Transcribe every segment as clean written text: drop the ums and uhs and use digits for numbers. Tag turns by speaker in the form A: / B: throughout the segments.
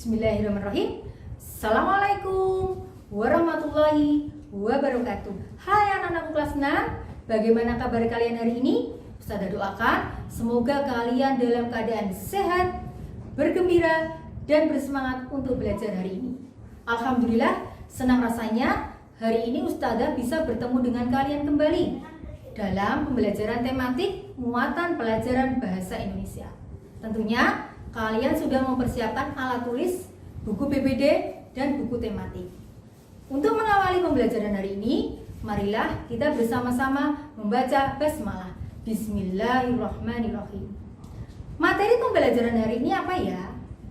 A: Bismillahirrahmanirrahim. Assalamualaikum warahmatullahi wabarakatuh. Hai anak-anakku kelas 6, bagaimana kabar kalian hari ini? Ustazah doakan semoga kalian dalam keadaan sehat, bergembira, dan bersemangat untuk belajar hari ini. Alhamdulillah, senang rasanya hari ini Ustazah bisa bertemu dengan kalian kembali dalam pembelajaran tematik muatan pelajaran bahasa Indonesia. Tentunya kalian sudah mempersiapkan alat tulis, buku PPD, dan buku tematik. Untuk mengawali pembelajaran hari ini, marilah kita bersama-sama membaca basmalah. Bismillahirrahmanirrahim. Materi pembelajaran hari ini apa ya?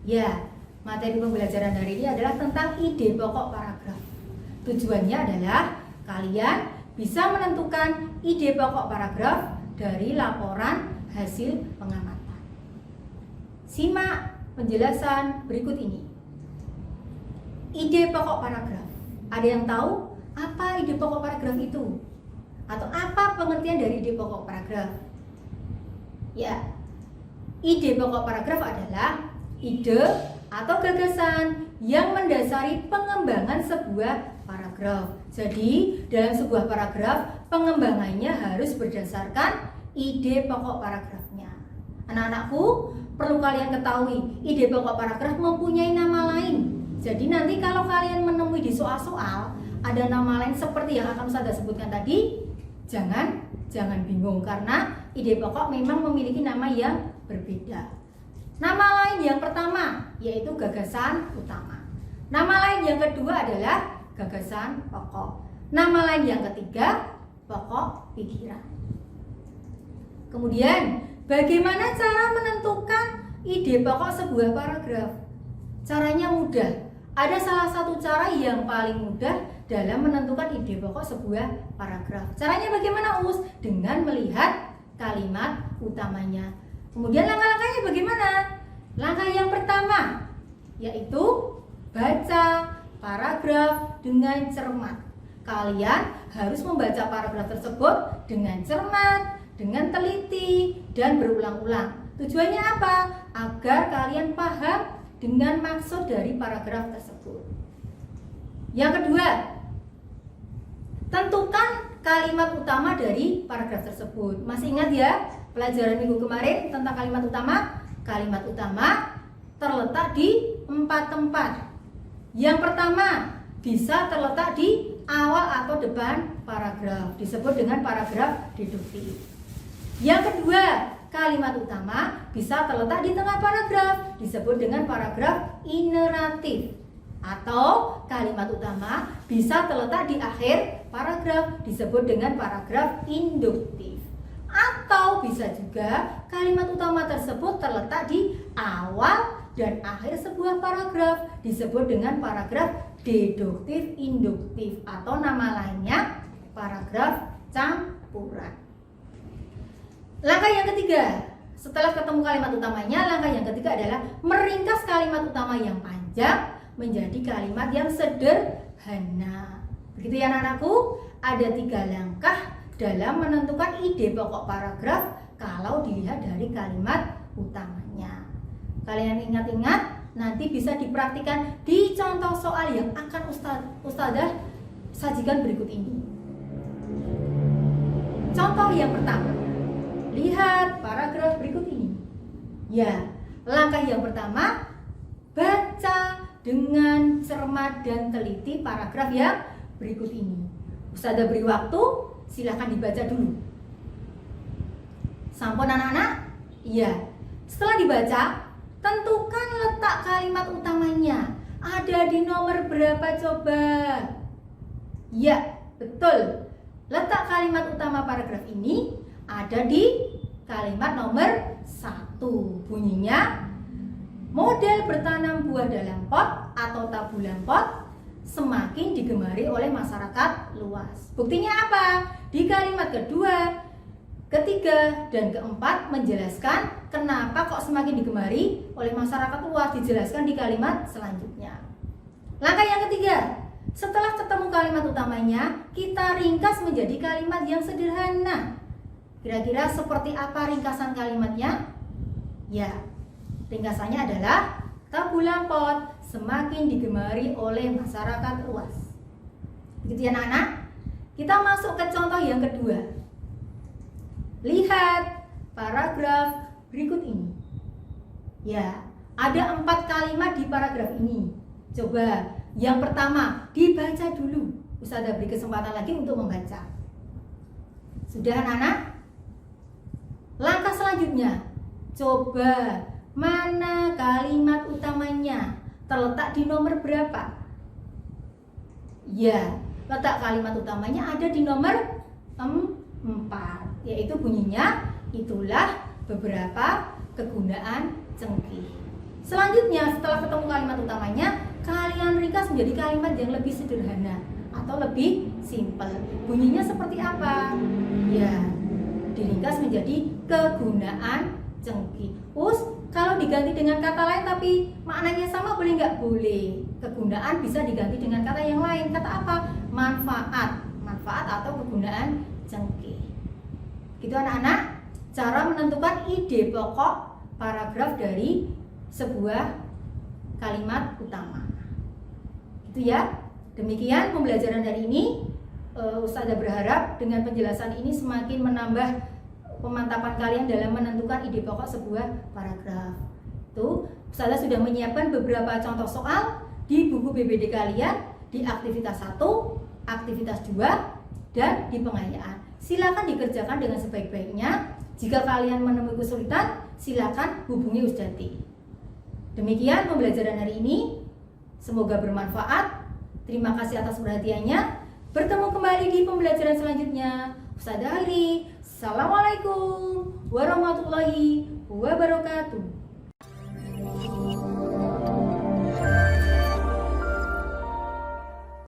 A: Ya, materi pembelajaran hari ini adalah tentang ide pokok paragraf. Tujuannya adalah kalian bisa menentukan ide pokok paragraf dari laporan hasil pengamatan. Simak penjelasan berikut ini. Ide pokok paragraf. Ada yang tahu apa ide pokok paragraf itu? Atau apa pengertian dari ide pokok paragraf? Ya, ide pokok paragraf adalah ide atau gagasan yang mendasari pengembangan sebuah paragraf. Jadi, dalam sebuah paragraf, pengembangannya harus berdasarkan ide pokok paragrafnya. Anak-anakku, perlu kalian ketahui, ide pokok paragraf mempunyai nama lain. Jadi nanti kalau kalian menemui di soal-soal ada nama lain seperti yang akan Ustazah sebutkan tadi, jangan bingung karena ide pokok memang memiliki nama yang berbeda. Nama lain yang pertama yaitu gagasan utama. Nama lain yang kedua adalah gagasan pokok. Nama lain yang ketiga pokok pikiran. Kemudian, bagaimana cara menentukan ide pokok sebuah paragraf? Caranya mudah. Ada salah satu cara yang paling mudah dalam menentukan ide pokok sebuah paragraf. Caranya bagaimana, Us? Dengan melihat kalimat utamanya. Kemudian langkah-langkahnya bagaimana? Langkah yang pertama yaitu baca paragraf dengan cermat. Kalian harus membaca paragraf tersebut dengan cermat, dengan teliti, dan berulang-ulang. Tujuannya apa? Agar kalian paham dengan maksud dari paragraf tersebut. Yang kedua, tentukan kalimat utama dari paragraf tersebut. Masih ingat ya pelajaran minggu kemarin tentang kalimat utama? Kalimat utama terletak di 4 tempat. Yang pertama, bisa terletak di awal atau depan paragraf, disebut dengan paragraf deduktif. Yang kedua, kalimat utama bisa terletak di tengah paragraf, disebut dengan paragraf ineratif. Atau kalimat utama bisa terletak di akhir paragraf, disebut dengan paragraf induktif. Atau bisa juga kalimat utama tersebut terletak di awal dan akhir sebuah paragraf, disebut dengan paragraf deduktif induktif, atau nama lainnya paragraf campuran. Langkah yang ketiga, setelah ketemu kalimat utamanya, langkah yang ketiga adalah meringkas kalimat utama yang panjang menjadi kalimat yang sederhana. Begitu ya anak-anakku, ada 3 langkah dalam menentukan ide pokok paragraf kalau dilihat dari kalimat utamanya. Kalian ingat-ingat, nanti bisa dipraktikkan di contoh soal yang akan Ustazah sajikan berikut ini. Contoh yang pertama, lihat paragraf berikut ini. Ya, langkah yang pertama, baca dengan cermat dan teliti paragraf yang berikut ini. Ustazah beri waktu, silahkan dibaca dulu. Sampun anak-anak? Iya. Setelah dibaca, tentukan letak kalimat utamanya. Ada di nomor berapa coba? Ya, betul. Letak kalimat utama paragraf ini ada di kalimat nomor 1. Bunyinya, model bertanam buah dalam pot atau tabulan pot semakin digemari oleh masyarakat luas. Buktinya apa? Di kalimat kedua, ketiga, dan keempat menjelaskan kenapa kok semakin digemari oleh masyarakat luas, dijelaskan di kalimat selanjutnya. Langkah yang ketiga, setelah ketemu kalimat utamanya, kita ringkas menjadi kalimat yang sederhana. Kira-kira seperti apa ringkasan kalimatnya? Ya, ringkasannya adalah tabulan pot semakin digemari oleh masyarakat luas. Begitu ya anak-anak? Kita masuk ke contoh yang kedua. Lihat paragraf berikut ini. Ya, ada 4 kalimat di paragraf ini. Coba yang pertama dibaca dulu. Ustazah beri kesempatan lagi untuk membaca. Sudah anak-anak? Langkah selanjutnya, coba mana kalimat utamanya? Terletak di nomor berapa? Ya, letak kalimat utamanya ada di nomor 4, yaitu bunyinya itulah beberapa kegunaan cengkih. Selanjutnya setelah ketemu kalimat utamanya, kalian ringkas menjadi kalimat yang lebih sederhana atau lebih simpel. Bunyinya seperti apa? Ya, diringkas menjadi kegunaan cengkih. Kalau diganti dengan kata lain tapi maknanya sama boleh nggak? Boleh. Kegunaan bisa diganti dengan kata yang lain. Kata apa? Manfaat. Manfaat atau kegunaan cengkih. Gitu anak-anak, cara menentukan ide pokok paragraf dari sebuah kalimat utama. Gitu ya. Demikian pembelajaran hari ini. Ustazah berharap dengan penjelasan ini semakin menambah pemantapan kalian dalam menentukan ide pokok sebuah paragraf. Tuh, Ustazah sudah menyiapkan beberapa contoh soal di buku BBD kalian di aktivitas 1, aktivitas 2, dan di pengayaan. Silakan dikerjakan dengan sebaik-baiknya. Jika kalian menemui kesulitan, silakan hubungi Ustadzah. Demikian pembelajaran hari ini. Semoga bermanfaat. Terima kasih atas perhatiannya. Bertemu kembali di pembelajaran selanjutnya. Ustazah akhiri. Assalamualaikum warahmatullahi wabarakatuh.